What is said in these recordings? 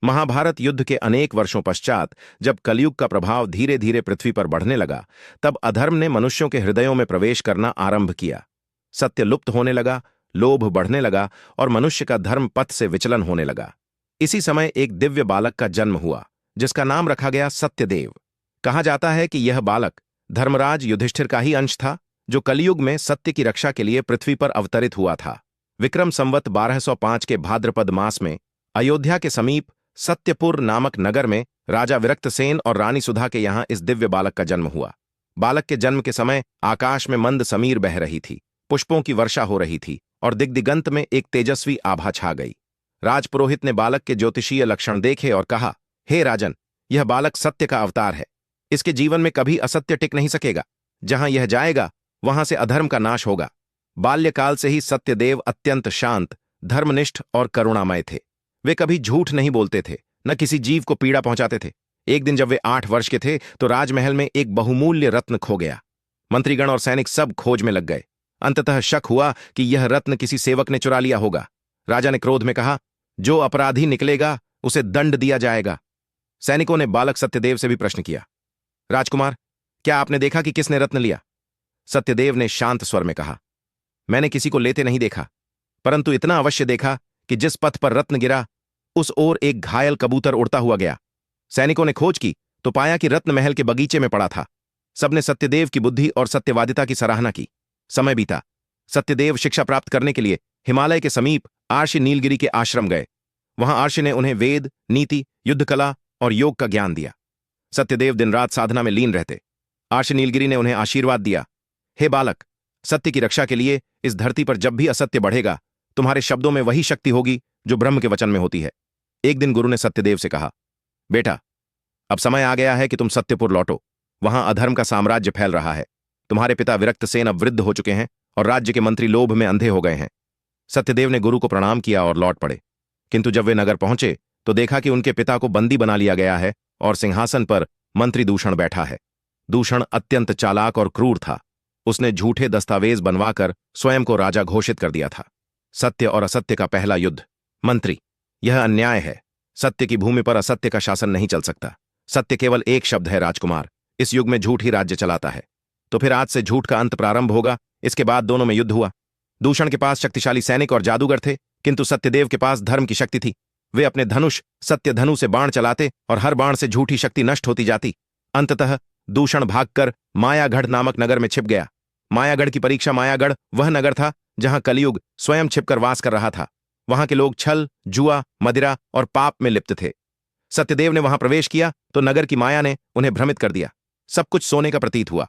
महाभारत युद्ध के अनेक वर्षों पश्चात जब कलयुग का प्रभाव धीरे धीरे पृथ्वी पर बढ़ने लगा, तब अधर्म ने मनुष्यों के हृदयों में प्रवेश करना आरंभ किया। सत्य लुप्त होने लगा, लोभ बढ़ने लगा और मनुष्य का धर्म पथ से विचलन होने लगा। इसी समय एक दिव्य बालक का जन्म हुआ, जिसका नाम रखा गया सत्यदेव। कहा जाता है कि यह बालक धर्मराज युधिष्ठिर का ही अंश था, जो कलयुग में सत्य की रक्षा के लिए पृथ्वी पर अवतरित हुआ था। विक्रम संवत 1205 के भाद्रपद मास में अयोध्या के समीप सत्यपुर नामक नगर में राजा विरक्तसेन और रानी सुधा के यहां इस दिव्य बालक का जन्म हुआ। बालक के जन्म के समय आकाश में मंद समीर बह रही थी, पुष्पों की वर्षा हो रही थी और दिग्दिगंत में एक तेजस्वी आभा छा गई। राजपुरोहित ने बालक के ज्योतिषीय लक्षण देखे और कहा, हे राजन, यह बालक सत्य का अवतार है। इसके जीवन में कभी असत्य टिक नहीं सकेगा। जहां यह जाएगा वहां से अधर्म का नाश होगा। बाल्यकाल से ही सत्यदेव अत्यंत शांत, धर्मनिष्ठ और करुणामय थे। वे कभी झूठ नहीं बोलते थे, न किसी जीव को पीड़ा पहुंचाते थे। एक दिन जब वे 8 वर्ष के थे तो राजमहल में एक बहुमूल्य रत्न खो गया। मंत्रीगण और सैनिक सब खोज में लग गए। अंततः शक हुआ कि यह रत्न किसी सेवक ने चुरा लिया होगा। राजा ने क्रोध में कहा, जो अपराधी निकलेगा उसे दंड दिया जाएगा। सैनिकों ने बालक सत्यदेव से भी प्रश्न किया, राजकुमार, क्या आपने देखा कि किसने रत्न लिया? सत्यदेव ने शांत स्वर में कहा, मैंने किसी को लेते नहीं देखा, परंतु इतना अवश्य देखा कि जिस पथ पर रत्न गिरा उस ओर एक घायल कबूतर उड़ता हुआ गया। सैनिकों ने खोज की तो पाया कि रत्न महल के बगीचे में पड़ा था। सबने सत्यदेव की बुद्धि और सत्यवादिता की सराहना की। समय बीता। सत्यदेव शिक्षा प्राप्त करने के लिए हिमालय के समीप आर्षि नीलगिरी के आश्रम गए। वहां आर्षि ने उन्हें वेद, नीति, युद्ध कला और योग का ज्ञान दिया। सत्यदेव दिन रात साधना में लीन रहते। आर्षि नीलगिरी ने उन्हें आशीर्वाद दिया, हे बालक, सत्य की रक्षा के लिए इस धरती पर जब भी असत्य बढ़ेगा, तुम्हारे शब्दों में वही शक्ति होगी जो ब्रह्म के वचन में होती है। एक दिन गुरु ने सत्यदेव से कहा, बेटा, अब समय आ गया है कि तुम सत्यपुर लौटो। वहां अधर्म का साम्राज्य फैल रहा है। तुम्हारे पिता विरक्तसेन अब वृद्ध हो चुके हैं और राज्य के मंत्री लोभ में अंधे हो गए हैं। सत्यदेव ने गुरु को प्रणाम किया और लौट पड़े। किंतु जब वे नगर पहुंचे तो देखा कि उनके पिता को बंदी बना लिया गया है और सिंहासन पर मंत्री दूषण बैठा है। दूषण अत्यंत चालाक और क्रूर था। उसने झूठे दस्तावेज बनवाकर स्वयं को राजा घोषित कर दिया था। सत्य और असत्य का पहला युद्ध। मंत्री, यह अन्याय है। सत्य की भूमि पर असत्य का शासन नहीं चल सकता। सत्य केवल एक शब्द है राजकुमार। इस युग में झूठ ही राज्य चलाता है। तो फिर आज से झूठ का अंत प्रारंभ होगा। इसके बाद दोनों में युद्ध हुआ। दूषण के पास शक्तिशाली सैनिक और जादूगर थे, किंतु सत्यदेव के पास धर्म की शक्ति थी। वे अपने धनुष सत्य धनु से बाण चलाते और हर बाण से झूठी शक्ति नष्ट होती जाती। अंततः दूषण भागकर मायागढ़ नामक नगर में छिप गया। मायागढ़ की परीक्षा मायागढ़ वह नगर था जहां कलयुग स्वयं छिपकर वास कर रहा था। वहां के लोग छल, जुआ, मदिरा और पाप में लिप्त थे। सत्यदेव ने वहां प्रवेश किया तो नगर की माया ने उन्हें भ्रमित कर दिया। सब कुछ सोने का प्रतीत हुआ,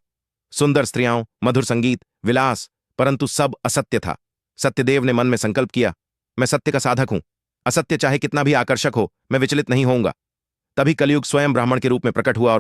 सुंदर स्त्रियां, मधुर संगीत, विलास, परंतु सब असत्य था। सत्यदेव ने मन में संकल्प किया, मैं सत्य का साधक हूं। असत्य चाहे कितना भी आकर्षक हो, मैं विचलित नहीं होऊंगा। तभी कलयुग स्वयं ब्राह्मण के रूप में प्रकट हुआ और